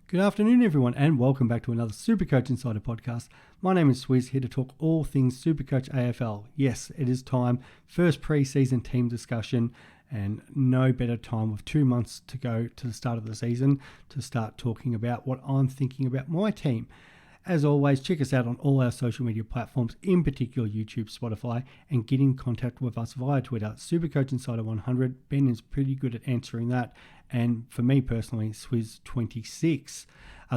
Good afternoon, everyone, and welcome back to another Supercoach Insider podcast. My name is Swiz, here to talk all things Supercoach AFL. Yes, it is time. First preseason team discussion, and no better time with 2 months to go to the start of the season to start talking about what I'm thinking about my team. As always, check us out on all our social media platforms, in particular YouTube, Spotify, and get in contact with us via Twitter, Supercoach Insider 100. Ben is pretty good at answering that. And for me personally, Swiz26.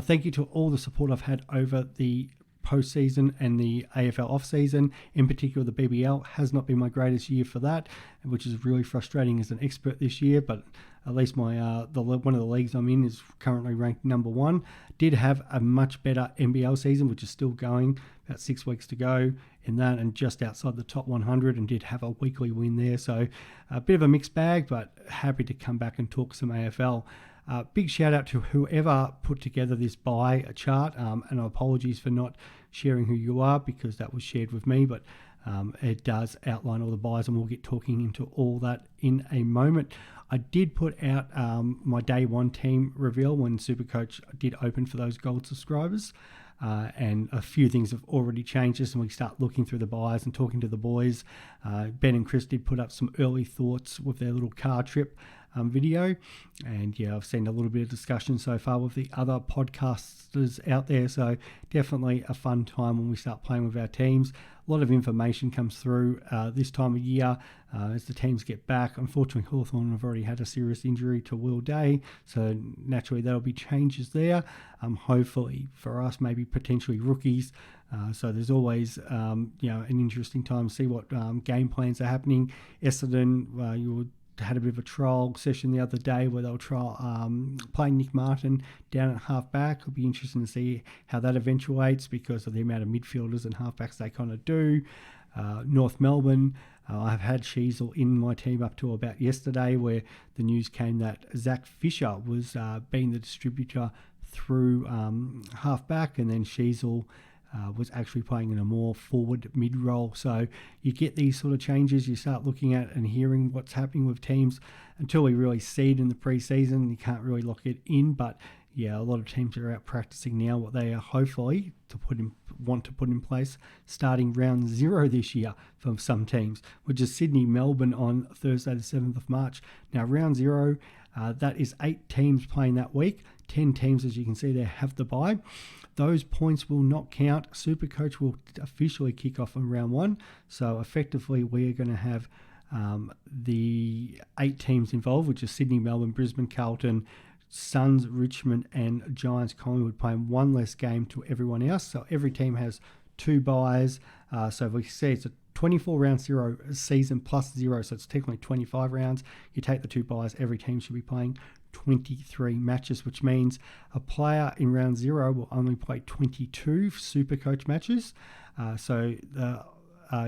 Thank you to all the support I've had over the postseason and the AFL off-season. In particular, the BBL has not been my greatest year for that, which is really frustrating as an expert this year, but at least my one of the leagues I'm in is currently ranked number 1. Did have a much better NBL season, which is still going, about 6 weeks to go in that, and just outside the top 100, and did have a weekly win there. So a bit of a mixed bag, but happy to come back and talk some AFL. Big shout out to whoever put together this buy chart, and apologies for not sharing who you are because that was shared with me, but it does outline all the buys, and we'll get talking into all that in a moment. I did put out my day one team reveal when Supercoach did open for those gold subscribers. And a few things have already changed as we start looking through the buys and talking to the boys. Ben and Chris did put up some early thoughts with their little car trip video. And yeah, I've seen a little bit of discussion so far with the other podcasters out there. So definitely a fun time when we start playing with our teams. A lot of information comes through this time of year as the teams get back. Unfortunately, Hawthorn have already had a serious injury to Will Day, so naturally there'll be changes there. Hopefully for us, maybe potentially rookies. So there's always an interesting time to see what game plans are happening. Essendon, had a bit of a trial session the other day where they'll try playing Nick Martin down at half-back. It'll be interesting to see how that eventuates because of the amount of midfielders and half-backs they kind of do. North Melbourne, I've had Sheasel in my team up to about yesterday where the news came that Zach Fisher was being the distributor through half-back, and then Sheasel was actually playing in a more forward mid-role. So you get these sort of changes, you start looking at and hearing what's happening with teams until we really see it in the preseason. You can't really lock it in, but yeah, a lot of teams are out practicing now what they are hopefully want to put in place starting round 0 this year for some teams, which is Sydney, Melbourne on Thursday the 7th of March. Now round 0, that is 8 teams playing that week. 10 teams, as you can see there, have the bye. Those points will not count. Supercoach will officially kick off on round 1. So effectively, we are going to have the 8 teams involved, which is Sydney, Melbourne, Brisbane, Carlton, Suns, Richmond, and Giants, Collingwood playing 1 less game to everyone else. So every team has 2 byes. So if we say it's a 24 round 0 season plus 0, so it's technically 25 rounds. You take the 2 byes, every team should be playing 23 matches, which means a player in round 0 will only play 22 Supercoach matches. So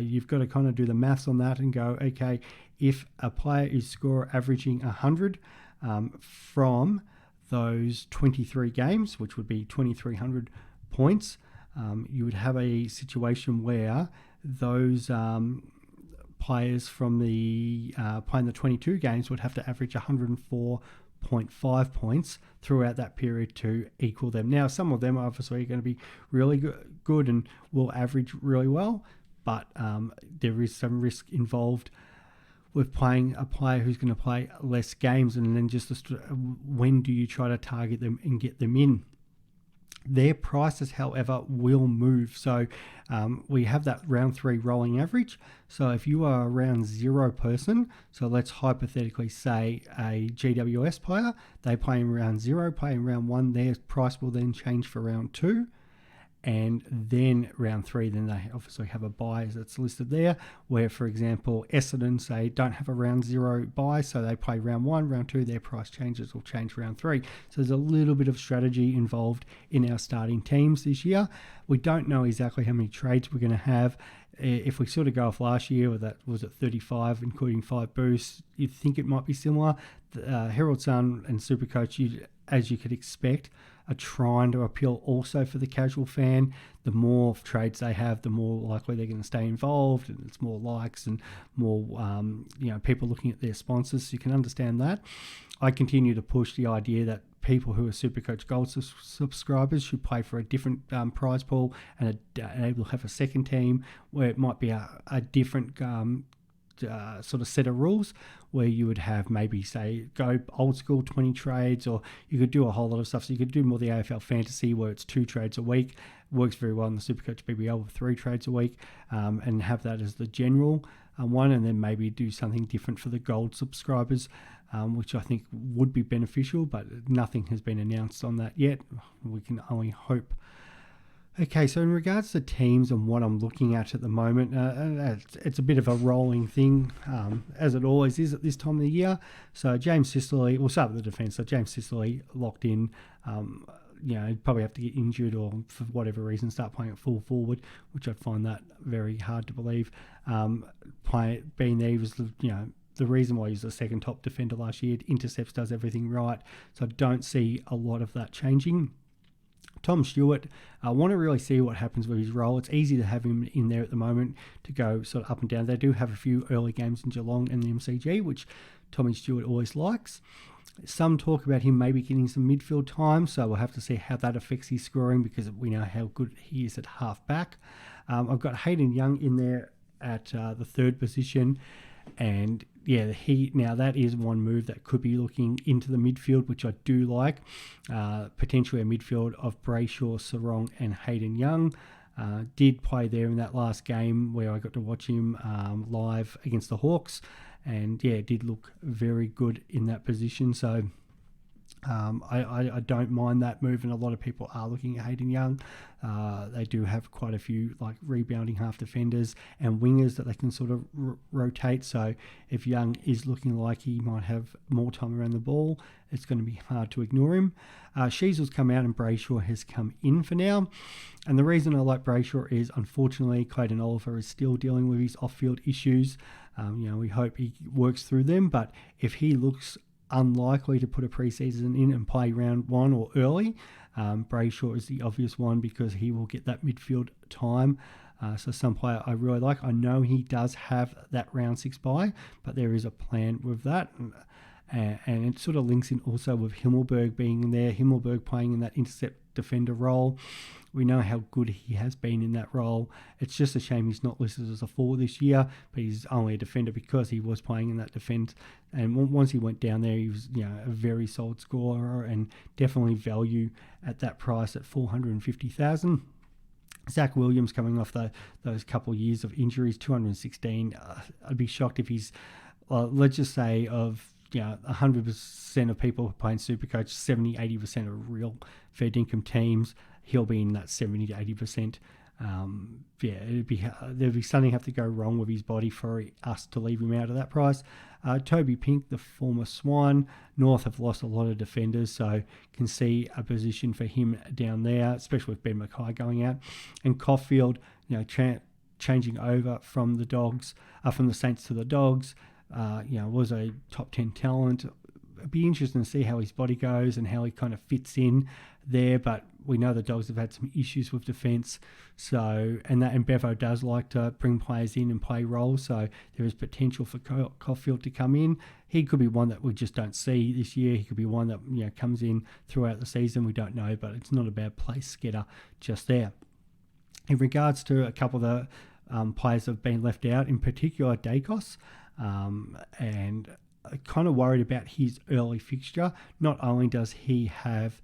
you've got to kind of do the maths on that and go, okay, if a player is score averaging 100 from those 23 games, which would be 2,300 points, you would have a situation where those players from the playing the 22 games would have to average 104.5 points throughout that period to equal them. Now, some of them obviously are going to be really good and will average really well, but there is some risk involved with playing a player who's going to play less games, and then just when do you try to target them and get them in? Their prices, however, will move. So we have that round 3 rolling average. So if you are a round 0 person, so let's hypothetically say a GWS player, they play in round 0, play in round 1, their price will then change for round 2. And then round 3, then they obviously have a buy that's listed there, where, for example, Essendon, say, don't have a round 0 buy, so they play round 1, round 2, their price changes will change round 3. So there's a little bit of strategy involved in our starting teams this year. We don't know exactly how many trades we're going to have. If we sort of go off last year, where that was at 35, including 5 boosts, you'd think it might be similar. Herald Sun and Supercoach, as you could expect, are trying to appeal also for the casual fan. The more trades they have, the more likely they're going to stay involved, and it's more likes and more people looking at their sponsors. So you can understand that. I continue to push the idea that people who are Supercoach Gold subscribers should play for a different prize pool and able to have a second team where it might be a different sort of set of rules, where you would have maybe, say, go old school 20 trades, or you could do a whole lot of stuff. So you could do more the AFL fantasy where it's 2 trades a week. Works very well in the Supercoach BBL with 3 trades a week, and have that as the general one, and then maybe do something different for the gold subscribers, which I think would be beneficial, but nothing has been announced on that yet. We can only hope. Okay, so in regards to teams and what I'm looking at the moment, it's a bit of a rolling thing, as it always is at this time of the year. So James Sicily, we'll start with the defence. So James Sicily locked in. He'd probably have to get injured or for whatever reason start playing at full forward, which I'd find that very hard to believe. Being there was the reason why he was the second top defender last year. Intercepts, does everything right. So I don't see a lot of that changing. Tom Stewart, I want to really see what happens with his role. It's easy to have him in there at the moment to go sort of up and down. They do have a few early games in Geelong and the MCG, which Tommy Stewart always likes. Some talk about him maybe getting some midfield time, so we'll have to see how that affects his scoring, because we know how good he is at half back. I've got Hayden Young in there at the third position, and now that is one move that could be looking into the midfield, which I do like. Potentially a midfield of Brayshaw, Sarong and Hayden Young. Did play there in that last game where I got to watch him live against the Hawks, and did look very good in that position. So I don't mind that move, and a lot of people are looking at Hayden Young. They do have quite a few rebounding half defenders and wingers that they can sort of rotate. So if Young is looking like he might have more time around the ball, it's going to be hard to ignore him. Sheasel's come out and Brayshaw has come in for now. And the reason I like Brayshaw is, unfortunately, Clayton Oliver is still dealing with his off-field issues. We hope he works through them, but if he looks unlikely to put a preseason in and play round 1 or early, Brayshaw is the obvious one, because he will get that midfield time. So some player I really like. I know he does have that round 6 bye, but there is a plan with that. And it sort of links in also with Himmelberg being there. Himmelberg playing in that intercept defender role. We know how good he has been in that role. It's just a shame he's not listed as a forward this year, but he's only a defender because he was playing in that defence. And once he went down there, he was a very solid scorer and definitely value at that price at $450,000. Zach Williams coming off those couple of years of injuries, 216. I'd be shocked if he's, let's just say, of 100% of people playing Supercoach, 70-80% of real fair dinkum teams, he'll be in that 70 to 80%. There'd be something have to go wrong with his body for us to leave him out of that price. Toby Pink, the former Swan, North have lost a lot of defenders, so can see a position for him down there, especially with Ben Mackay going out. And Caulfield, changing over from the Dogs, from the Saints to the Dogs, was a top 10 talent. It'd be interesting to see how his body goes and how he kind of fits in there, but we know the Dogs have had some issues with defence, and Bevo does like to bring players in and play roles, so there is potential for Caulfield to come in. He could be one that we just don't see this year. He could be one that comes in throughout the season. We don't know, but it's not a bad place getter just there. In regards to a couple of the players that have been left out, in particular Dacos, and kind of worried about his early fixture. Not only does he have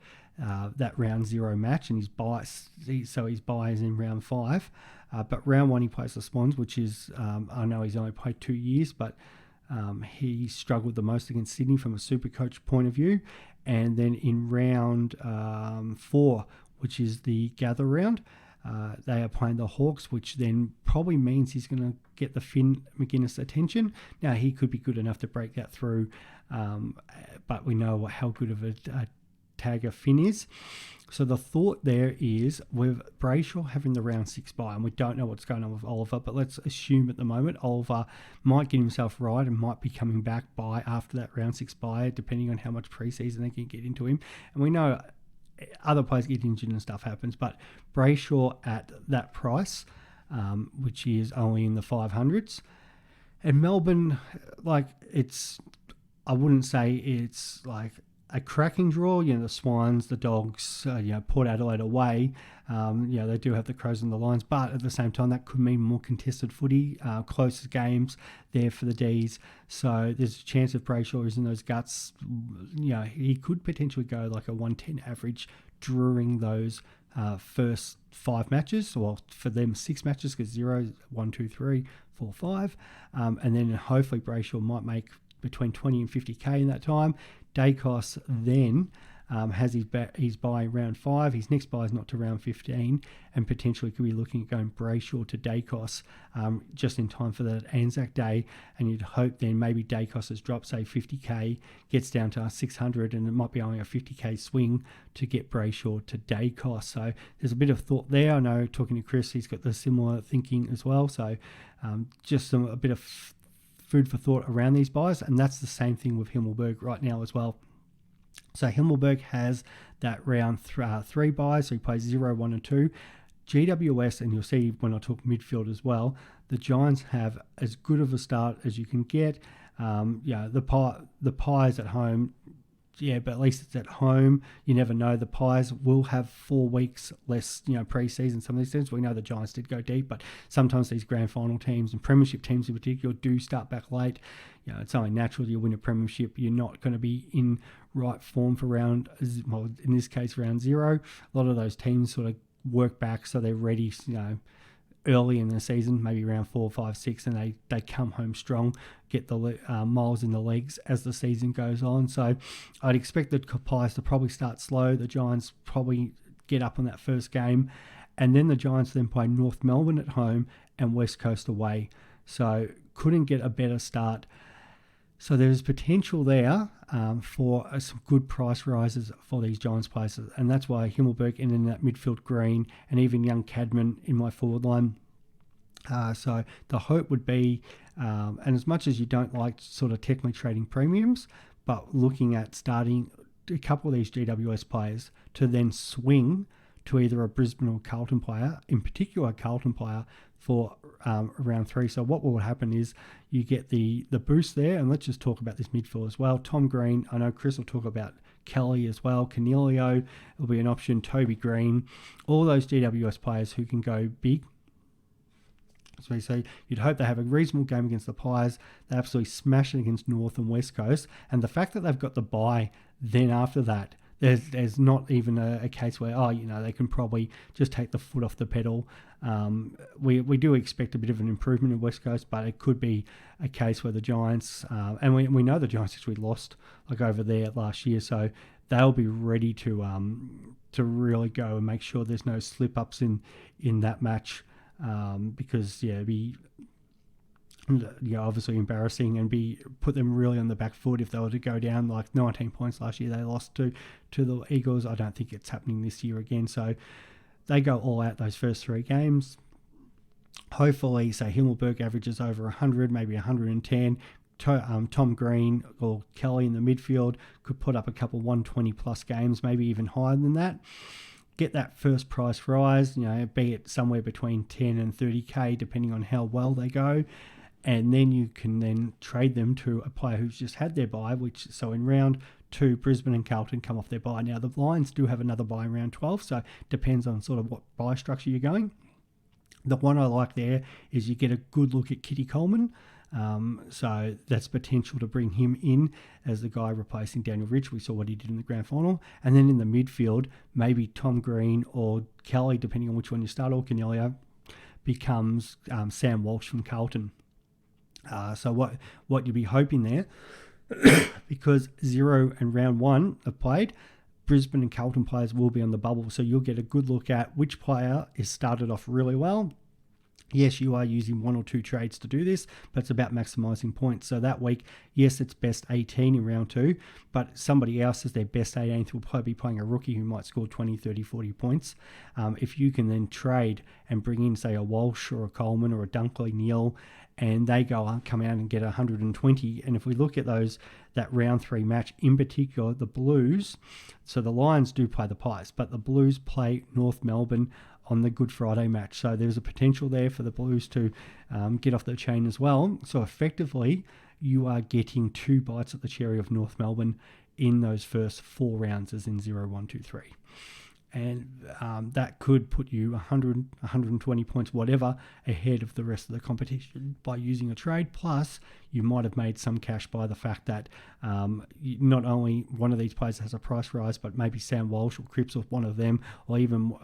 that round 0 match and his bye is in round 5, but round 1 he plays the Swans, which is, I know he's only played 2 years, but he struggled the most against Sydney from a Supercoach point of view. And then in round 4, which is the gather round, they are playing the Hawks, which then probably means he's going to get the Finn McGuinness attention. Now, he could be good enough to break that through, but we know how good of a tagger Finn is. So the thought there is, with Brayshaw having the round 6 bye, and we don't know what's going on with Oliver, but let's assume at the moment Oliver might get himself right and might be coming back by after that round 6 bye, depending on how much preseason they can get into him. And we know other players get injured and stuff happens, but Brayshaw at that price, which is only in the 500s, and Melbourne, I wouldn't say it's a cracking draw. The Swans, the Dogs, Port Adelaide away. They do have the Crows and the Lions, but at the same time, that could mean more contested footy, closer games there for the D's. So there's a chance of Brayshaw is in those guts. He could potentially go like a 110 average during those first 5 matches, or for them 6 matches, because 0, 1, 2, 3, 4, 5. And then hopefully Brayshaw might make between 20 and 50k in that time. Dacos then has his bye round 5. His next bye is not to round 15, and potentially could be looking at going Brayshaw to Dacos just in time for that Anzac Day. And you'd hope then maybe Dacos has dropped, say, 50k, gets down to 600, and it might be only a 50k swing to get Brayshaw to Dacos. So there's a bit of thought there. I know, talking to Chris, he's got the similar thinking as well. So just a bit of food for thought around these buys, and that's the same thing with Himmelberg right now as well. So Himmelberg has that round 3 buys, so he plays 0, 1 and 2. GWS, and you'll see when I talk midfield as well, the Giants have as good of a start as you can get. The Pies at home, but at least it's at home. You never know. The Pies will have 4 weeks less, pre-season. Some of these teams, we know the Giants did go deep, but sometimes these grand final teams and premiership teams in particular do start back late. It's only natural you win a premiership. You're not going to be in right form for round, well, in this case, round 0. A lot of those teams sort of work back so they're ready, early in the season, maybe round 4, 5, 6, and they come home strong, get the miles in the legs as the season goes on. So I'd expect the Pies to probably start slow. The Giants probably get up on that first game, and then the Giants then play North Melbourne at home and West Coast away. So couldn't get a better start. So there's potential there for some good price rises for these Giants players, and that's why Himmelberg and in that midfield green, and even young Cadman in my forward line. So the hope would be, and as much as you don't like sort of technically trading premiums, but looking at starting a couple of these GWS players to then swing to either a Brisbane or Carlton player, in particular a Carlton player, for round 3. So what will happen is you get the boost there, and let's just talk about this midfield as well. Tom Green, I know Chris will talk about Kelly as well. Cornelio will be an option. Toby Green, all those GWS players who can go big. So you'd hope they have a reasonable game against the Pies. They absolutely smash it against North and West Coast, and the fact that they've got the bye then after that, there's not even a case where, they can probably just take the foot off the pedal. We do expect a bit of an improvement in West Coast, but it could be a case where the Giants, and we know the Giants actually lost over there last year, so they'll be ready to really go and make sure there's no slip-ups in that match, because, it'd be obviously embarrassing and put them really on the back foot if they were to go down like 19 points last year. They lost to the Eagles. I don't think it's happening this year again. So they go all out those first 3 games. Hopefully, say Himmelberg averages over 100, maybe 110. Tom Green or Kelly in the midfield could put up a couple 120 plus games, maybe even higher than that. Get that first price rise, be it somewhere between 10 and 30k, depending on how well they go. And then you can then trade them to a player who's just had their bye, so in round 2, Brisbane and Carlton come off their bye. Now, the Lions do have another bye in round 12, so it depends on sort of what bye structure you're going. The one I like there is you get a good look at Kitty Coleman. So that's potential to bring him in as the guy replacing Daniel Rich. We saw what he did in the grand final. And then in the midfield, maybe Tom Green or Kelly, depending on which one you start, or Cornelio, becomes Sam Walsh from Carlton. So what you'd be hoping there, because 0 and round 1 have played, Brisbane and Carlton players will be on the bubble. So you'll get a good look at which player is started off really well. Yes, you are using 1 or 2 trades to do this, but it's about maximising points. So that week, yes, it's best 18 in round 2, but somebody else is their best 18th will probably be playing a rookie who might score 20, 30, 40 points. If you can then trade and bring in, say, a Walsh or a Coleman or a Dunkley Neal, and they come out and get 120. And if we look at that round 3 match, in particular, the Blues, so the Lions do play the Pies, but the Blues play North Melbourne on the Good Friday match. So there's a potential there for the Blues to get off the chain as well. So effectively, you are getting 2 bites at the cherry of North Melbourne in those first 4 rounds as in 0, 1, 2, 3. And that could put you 100, 120 points, whatever, ahead of the rest of the competition by using a trade. Plus, you might have made some cash by the fact that not only one of these players has a price rise, but maybe Sam Walsh or Cripps or one of them, or even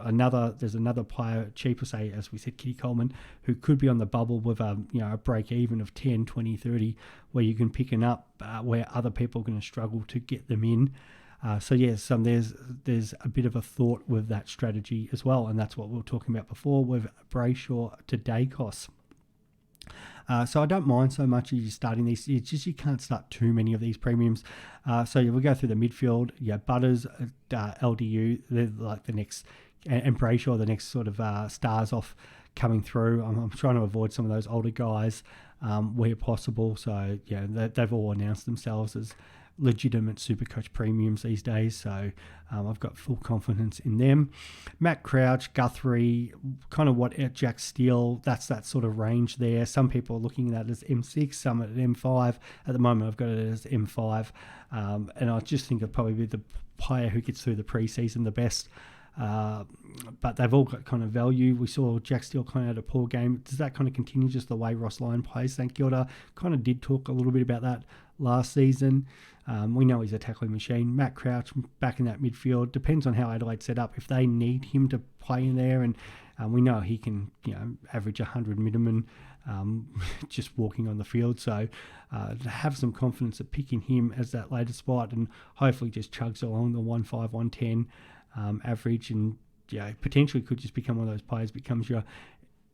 there's another player cheaper, say, as we said, Kitty Coleman, who could be on the bubble with a break even of 10, 20, 30, where you can pick it up where other people are going to struggle to get them in. There's a bit of a thought with that strategy as well, and that's what we were talking about before with Brayshaw to Dacos. So I don't mind so much as you starting these. It's just you can't start too many of these premiums. We'll go through the midfield. Yeah, Butters, LDU, they're like the next, and Brayshaw, the next sort of stars off coming through. I'm trying to avoid some of those older guys where possible. So yeah, they've all announced themselves as legitimate Supercoach premiums these days, so I've got full confidence in them. Matt Crouch, Guthrie, kind of what Jack Steele, that's that sort of range there. Some people are looking at that as M6, some at M5. At the moment, I've got it as M5, and I just think it'll probably be the player who gets through the preseason the best. But they've all got kind of value. We saw Jack Steele kind of had a poor game. Does that kind of continue just the way Ross Lyon plays? St Kilda kind of did talk a little bit about that last season. We know he's a tackling machine. Matt Crouch back in that midfield. Depends on how Adelaide set up. If they need him to play in there, and we know he can average 100 minimum just walking on the field. So have some confidence at picking him as that later spot, and hopefully just chugs along the 1.5, 1.10 average, and potentially could just become one of those players, becomes your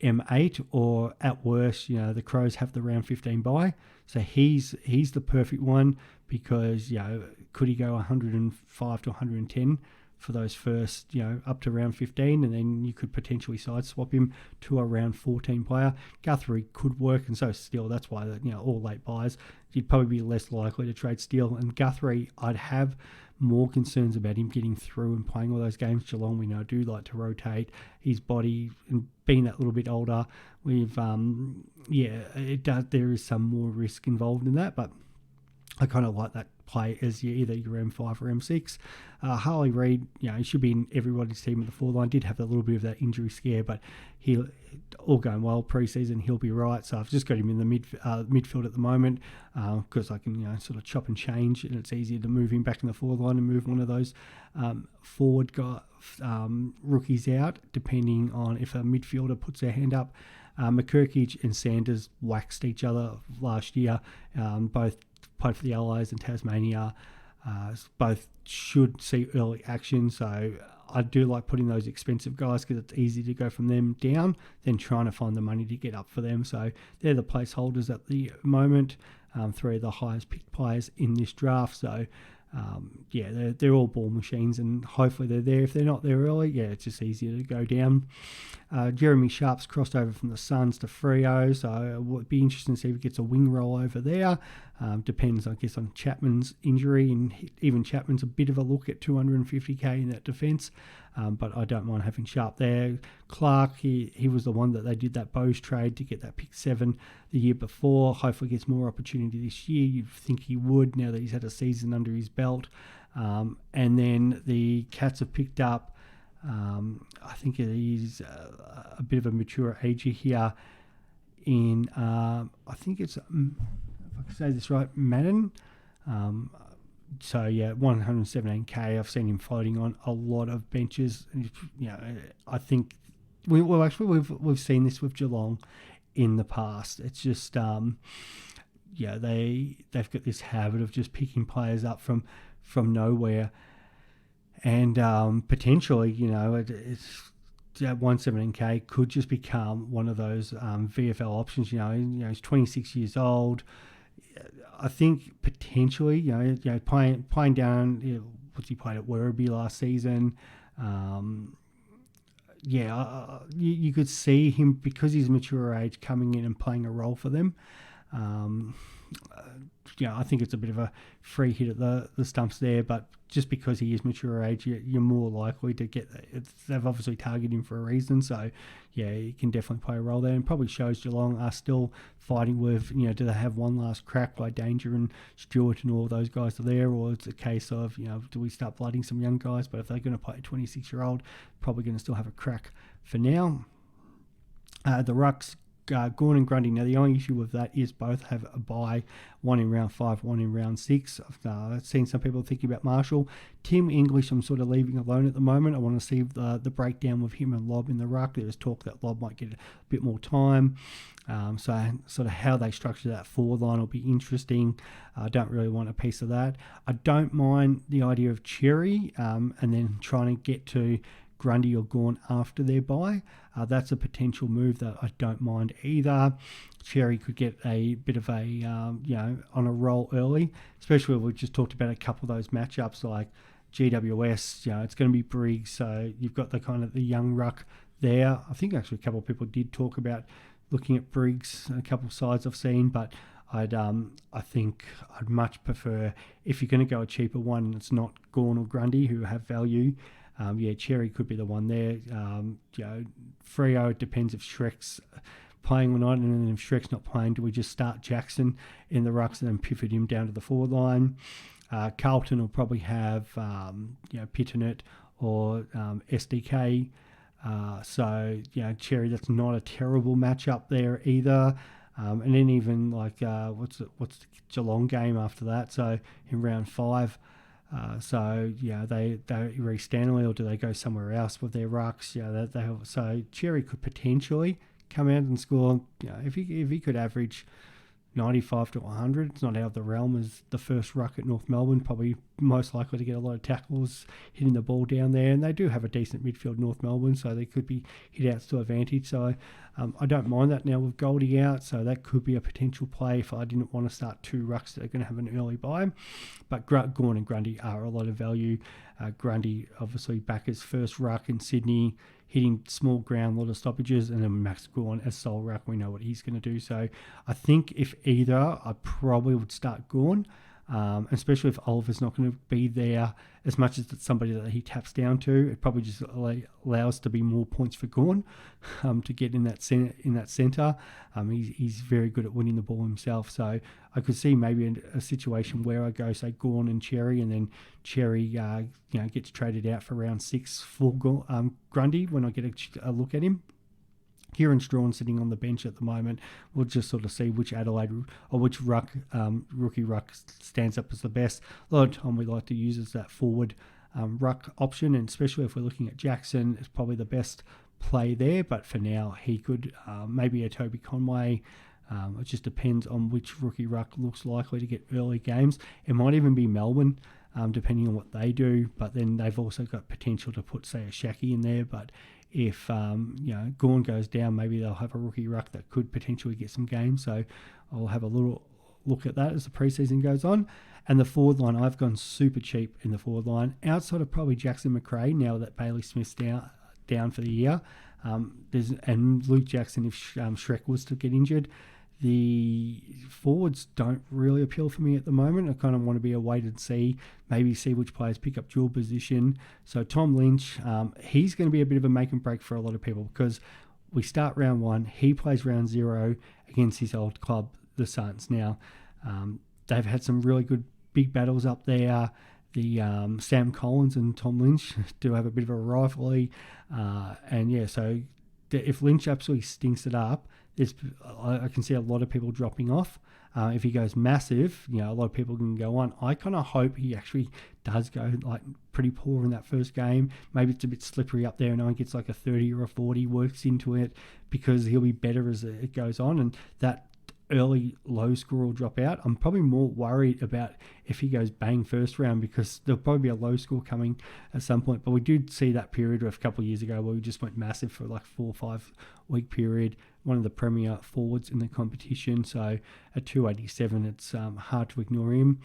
M8, or at worst, the Crows have the round 15 bye. So he's the perfect one, because could he go 105 to 110 for those first up to round 15, and then you could potentially side swap him to a round 14 player. Guthrie could work, and so Steele. That's why all late buys, you'd probably be less likely to trade Steele. And Guthrie, I'd have more concerns about him getting through and playing all those games. Geelong, we know, do like to rotate his body, and being that little bit older, we've it does. There is some more risk involved in that, but I kind of like that play as either your M5 or M6. Harley Reid, he should be in everybody's team at the forward line. Did have a little bit of that injury scare, but he all going well preseason. He'll be right. So I've just got him in the midfield at the moment, because I can sort of chop and change, and it's easier to move him back in the forward line and move one of those forward rookies out, depending on if a midfielder puts their hand up. McKirkich and Sanders waxed each other last year. Both played for the Allies and Tasmania. Both should see early action, so I do like putting those expensive guys, because it's easy to go from them down than trying to find the money to get up for them. So they're the placeholders at the moment. 3 of the highest picked players in this draft. So they're all ball machines, and hopefully they're there. If they're not there early, it's just easier to go down. Jeremy Sharp's crossed over from the Suns to Freo, so it would be interesting to see if he gets a wing roll over there. Depends, I guess, on Chapman's injury, and even Chapman's a bit of a look at 250k in that defence, but I don't mind having Sharp there. Clark, he was the one that they did that Bose trade to get that pick 7 the year before. Hopefully gets more opportunity this year. You'd think he would, now that he's had a season under his belt. And then the Cats have picked up, I think he's a bit of a mature age here in, I think it's, if I can say this right, Madden. 117k. I've seen him floating on a lot of benches. I think we've seen this with Geelong in the past. It's just they've got this habit of just picking players up from nowhere, and potentially it's 117k could just become one of those VFL options. He's 26 years old. I think potentially, playing down. What's he played at Werribee last season? You could see him, because he's mature age, coming in and playing a role for them. I think it's a bit of a free hit at the stumps there, but just because he is mature age, you're more likely to get it. They've obviously targeted him for a reason, so yeah, he can definitely play a role there, and probably shows Geelong are still fighting with, do they have one last crack by Danger and Stewart and all those guys are there, or it's a case of, do we start blooding some young guys? But if they're going to play a 26-year-old, probably going to still have a crack for now. The Rucks, Gawn and Grundy. Now, the only issue with that is both have a bye, one in round 5, one in round 6. I've seen some people thinking about Marshall. Tim English, I'm sort of leaving alone at the moment. I want to see the breakdown with him and Lobb in the ruck. There was talk that Lobb might get a bit more time. So sort of how they structure that forward line will be interesting. I don't really want a piece of that. I don't mind the idea of Cherry and then trying to get to Grundy or Gawn after their bye. That's a potential move that I don't mind either. Cherry could get a bit of a, on a roll early, especially if we just talked about a couple of those matchups like GWS, it's going to be Briggs, so you've got the kind of the young ruck there. I think actually a couple of people did talk about looking at Briggs, a couple of sides I've seen, but I think I'd much prefer, if you're going to go a cheaper one and it's not Gawn or Grundy who have value, Cherry could be the one there. Freo, it depends if Shrek's playing or not, and then if Shrek's not playing, do we just start Jackson in the rucks and then pivot him down to the forward line? Carlton will probably have Pitternet or SDK. Cherry, that's not a terrible matchup there either. And then even like what's the Geelong game after that? So in round 5. They Reece Stanley, or do they go somewhere else with their rucks? So Cherry could potentially come out and score. If he could average 95 to 100, it's not out of the realm as the first ruck at North Melbourne. Probably most likely to get a lot of tackles hitting the ball down there, and they do have a decent midfield North Melbourne, so they could be hit outs to advantage. So I don't mind that now with Goldie out, so that could be a potential play if I didn't want to start 2 rucks that are going to have an early bye. But Gawn and Grundy are a lot of value. Grundy obviously back as first ruck in Sydney, hitting small ground, a lot of stoppages, and then Max Gawn as sole ruck, we know what he's going to do. So I think if either, I probably would start Gawn, especially if Oliver's not going to be there as much as it's somebody that he taps down to. It probably just allows to be more points for Gawn to get in that centre. He's very good at winning the ball himself. So I could see maybe a situation where I go, say, Gawn and Cherry, and then Cherry gets traded out for round 6 for Grundy when I get a look at him. Kieran Strawn sitting on the bench at the moment. We'll just sort of see which Adelaide or which rookie ruck stands up as the best. A lot of time we like to use as that forward ruck option, and especially if we're looking at Jackson, it's probably the best play there. But for now, he could maybe a Toby Conway. It just depends on which rookie ruck looks likely to get early games. It might even be Melbourne, depending on what they do. But then they've also got potential to put, say, a Shaki in there. But if Gawn goes down, maybe they'll have a rookie ruck that could potentially get some games. So I'll have a little look at that as the preseason goes on. And the forward line, I've gone super cheap in the forward line, outside of probably Jackson McRae, now that Bailey Smith's down for the year. And Luke Jackson, if Shrek was to get injured. The forwards don't really appeal for me at the moment. I kind of want to be a wait and see, maybe see which players pick up dual position. So Tom Lynch, he's going to be a bit of a make and break for a lot of people, because we start round 1, he plays round 0 against his old club, the Suns. Now, they've had some really good big battles up there. The Sam Collins and Tom Lynch do have a bit of a rivalry. So if Lynch absolutely stinks it up, I can see a lot of people dropping off. If he goes massive, a lot of people can go on. I kind of hope he actually does go like pretty poor in that first game. Maybe it's a bit slippery up there and he gets like a 30 or a 40, works into it, because he'll be better as it goes on. And that early low score will drop out. I'm probably more worried about if he goes bang first round, because there'll probably be a low score coming at some point. But we did see that period of a couple of years ago where we just went massive for like 4 or 5 week period. One of the premier forwards in the competition. So at 287, it's hard to ignore him.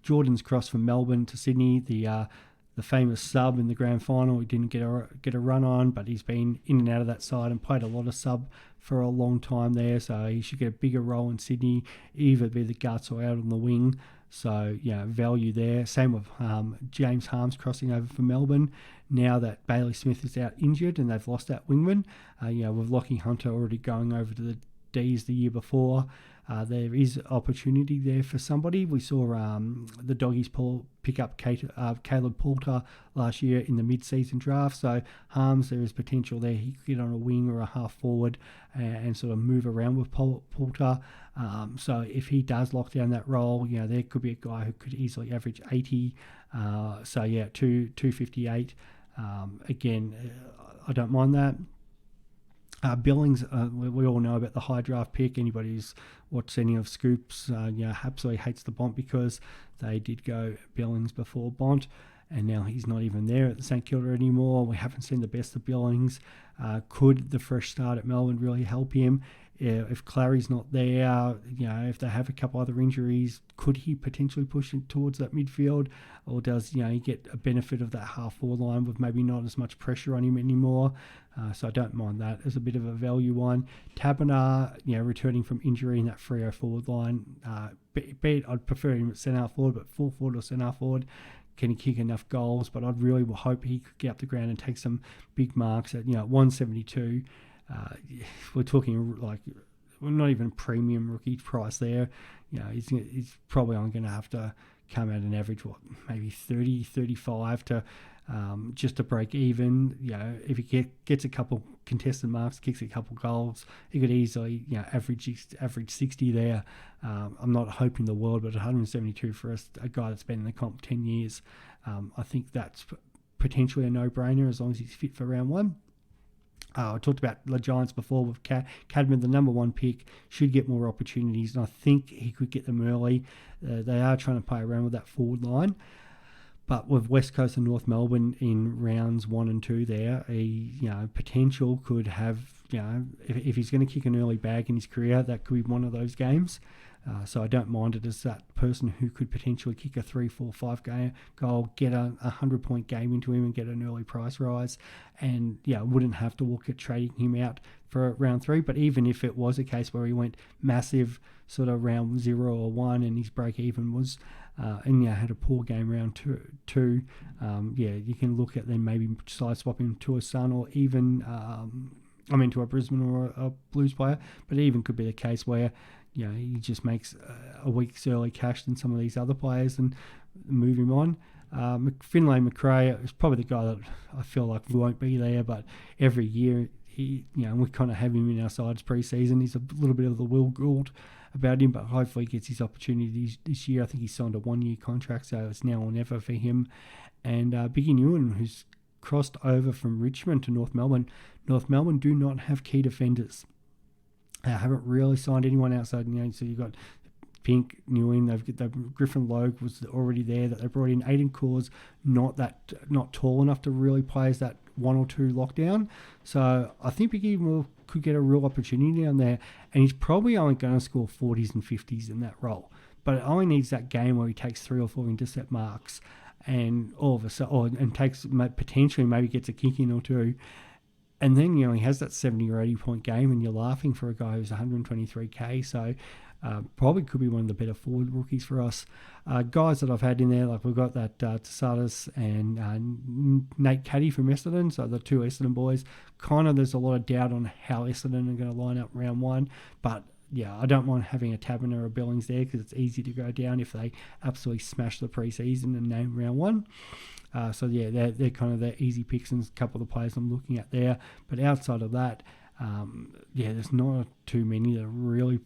Jordan's cross from Melbourne to Sydney. The the famous sub in the grand final. He didn't get a run on, but he's been in and out of that side and played a lot of sub for a long time there. So he should get a bigger role in Sydney, either be the guts or out on the wing. So, value there. Same with James Harms crossing over for Melbourne. Now that Bailey Smith is out injured and they've lost that wingman, with Lockie Hunter already going over to the D's the year before, there is opportunity there for somebody. We saw the Doggies pick up Caleb Poulter last year in the mid-season draft. So Harms, there is potential there. He could get on a wing or a half forward and sort of move around with Poulter. So if he does lock down that role, there could be a guy who could easily average 80. 258. Again, I don't mind that. Billings, we all know about the high draft pick. Anybody who's watched any of Scoops, absolutely hates the Bont because they did go Billings before Bont, and now he's not even there at the St Kilda anymore. We haven't seen the best of Billings. Could the fresh start at Melbourne really help him? If Clary's not there, if they have a couple other injuries, could he potentially push towards that midfield? Or does, he get a benefit of that half-forward line with maybe not as much pressure on him anymore? So I don't mind that as a bit of a value one. Taberner, returning from injury in that 3-0 forward line. I'd prefer him at centre forward, but full forward or centre forward. Can he kick enough goals? But I'd really hope he could get up the ground and take some big marks at 172. We're talking we're not even premium rookie price there. He's probably only going to have to come at an average, maybe 30, 35 to just to break even. If he gets a couple contested marks, kicks a couple goals, he could easily average 60 there. I'm not hoping the world, but 172 for a guy that's been in the comp 10 years, I think that's potentially a no-brainer as long as he's fit for round one. I talked about the Giants before with Cadman, the number one pick, should get more opportunities, and I think he could get them early. They are trying to play around with that forward line, but with West Coast and North Melbourne in rounds 1 and 2 there, potential could have, if he's going to kick an early bag in his career, that could be one of those games. So I don't mind it as that person who could potentially kick a 3, 4, 5 goal, get a 100-point game into him and get an early price rise, and wouldn't have to look at trading him out for round 3. But even if it was a case where he went massive sort of round 0 or 1 and his break even was had a poor game round two, you can look at then maybe side swap him to a Sun or even to a Brisbane or a Blues player. But it even could be the case where he just makes a week's early cash than some of these other players and move him on. Finlay McRae is probably the guy that I feel like won't be there, but every year we kind of have him in our sides pre-season. He's a little bit of the Will Gould about him, but hopefully he gets his opportunities this year. I think he signed a 1-year contract, so it's now or never for him. And Biggie Nguyen, who's crossed over from Richmond to North Melbourne. North Melbourne do not have key defenders. They haven't really signed anyone outside. So you've got Pink, Nguyen, Griffin Logue was already there. That they brought in Aiden Coors, not tall enough to really play as that 1 or 2 lockdown. So I think Biggie could get a real opportunity down there, and he's probably only going to score 40s and 50s in that role. But it only needs that game where he takes 3 or 4 intercept marks, and all of a sudden, and takes potentially maybe gets a kick in or 2. And then, he has that 70 or 80 point game, and you're laughing for a guy who's 123k. So probably could be one of the better forward rookies for us. Guys that I've had in there, like we've got that Tasadas and Nate Caddy from Essendon. So the 2 Essendon boys. Kind of there's a lot of doubt on how Essendon are going to line up round 1. But I don't mind having a Taberner or a Billings there because it's easy to go down if they absolutely smash the pre-season and name round 1. They're kind of the easy picks and a couple of the players I'm looking at there. But outside of that, there's not too many that are really,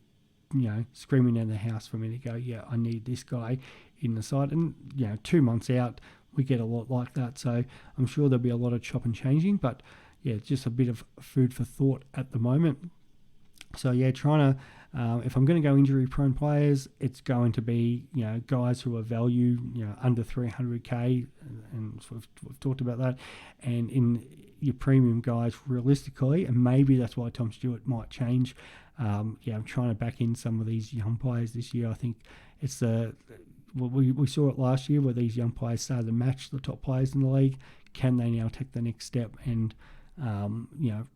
screaming down the house for me to go, I need this guy in the side. And, 2 months out, we get a lot like that. So I'm sure there'll be a lot of chop and changing. But, just a bit of food for thought at the moment. So, trying to, if I'm going to go injury-prone players, it's going to be, guys who are value, under 300k, and we've talked about that, and in your premium guys, realistically, and maybe that's why Tom Stewart might change. I'm trying to back in some of these young players this year. I think it's we saw it last year where these young players started to match the top players in the league. Can they now take the next step and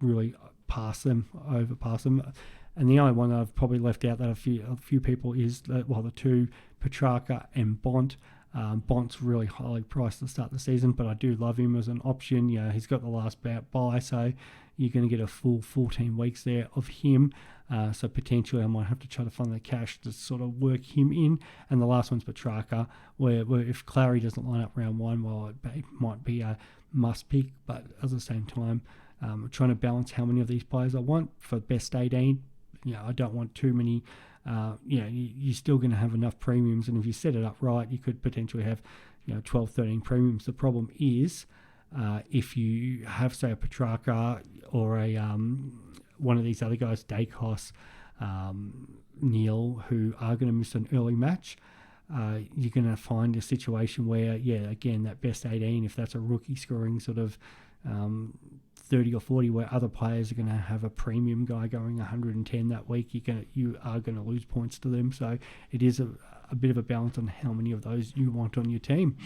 really overpass them? And the only one that I've probably left out that a few people is the two, Petrarca and Bont. Bont's really highly priced to start the season, but I do love him as an option. He's got the last bye, so you're going to get a full 14 weeks there of him. So potentially I might have to try to find the cash to sort of work him in. And the last one's Petrarca, where if Clary doesn't line up round one, well, it might be a must pick, but at the same time, trying to balance how many of these players I want for best 18. I don't want too many. You're still going to have enough premiums, and if you set it up right, you could potentially have 12, 13 premiums. The problem is if you have, say, a Petrarca or a one of these other guys, Dacos, Neil, who are going to miss an early match, you're going to find a situation where, again, that best 18, if that's a rookie scoring sort of 30 or 40, where other players are going to have a premium guy going 110 that week, you are going to lose points to them. So it is a bit of a balance on how many of those you want on your team.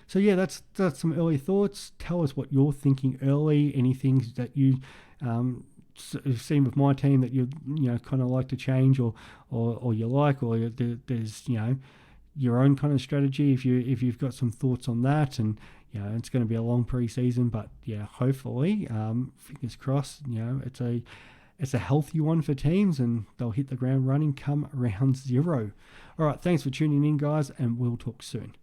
So that's some early thoughts. Tell us what you're thinking early. Any things that you seen with my team that you kind of like to change or you like, or there's your own kind of strategy if you've got some thoughts on that. And it's going to be a long pre-season, but hopefully, fingers crossed, it's a healthy one for teams and they'll hit the ground running come round 0. All right, thanks for tuning in, guys, and we'll talk soon.